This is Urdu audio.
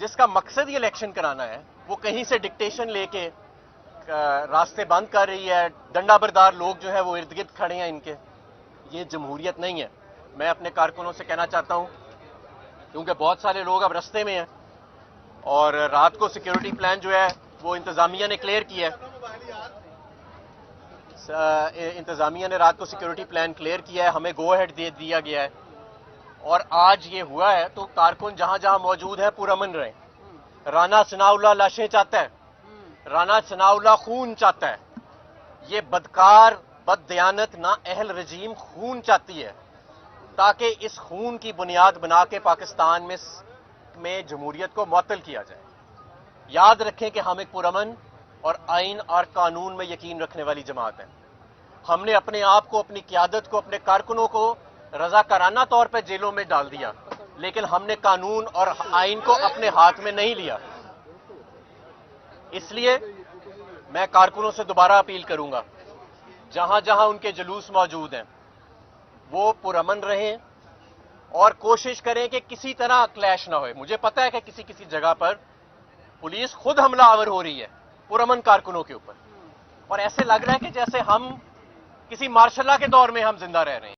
جس کا مقصد یہ الیکشن کرانا ہے وہ کہیں سے ڈکٹیشن لے کے راستے بند کر رہی ہے، ڈنڈا بردار لوگ جو ہے وہ ارد گرد کھڑے ہیں ان کے. یہ جمہوریت نہیں ہے. میں اپنے کارکنوں سے کہنا چاہتا ہوں، کیونکہ بہت سارے لوگ اب رستے میں ہیں اور رات کو سیکیورٹی پلان جو ہے وہ انتظامیہ نے کلیئر کیا ہے. انتظامیہ نے رات کو سیکیورٹی پلان کلیئر کیا ہے، ہمیں گو ہیڈ دے دیا گیا ہے، اور آج یہ ہوا ہے تو کارکن جہاں جہاں موجود ہیں پرامن رہیں. رانا ثناء اللہ لاشیں چاہتا ہے، رانا ثناء اللہ خون چاہتا ہے. یہ بدکار بد دیانت نا اہل رجیم خون چاہتی ہے تاکہ اس خون کی بنیاد بنا کے پاکستان میں جمہوریت کو معطل کیا جائے. یاد رکھیں کہ ہم ایک پرامن اور آئین اور قانون میں یقین رکھنے والی جماعت ہیں. ہم نے اپنے آپ کو، اپنی قیادت کو، اپنے کارکنوں کو رضاکارانہ طور پہ جیلوں میں ڈال دیا، لیکن ہم نے قانون اور آئین کو اپنے ہاتھ میں نہیں لیا. اس لیے میں کارکنوں سے دوبارہ اپیل کروں گا، جہاں جہاں ان کے جلوس موجود ہیں وہ پرامن رہیں اور کوشش کریں کہ کسی طرح کلیش نہ ہوئے. مجھے پتہ ہے کہ کسی کسی جگہ پر پولیس خود حملہ آور ہو رہی ہے پرامن کارکنوں کے اوپر، اور ایسے لگ رہا ہے کہ جیسے ہم کسی مارشل لا کے دور میں ہم زندہ رہ رہے ہیں.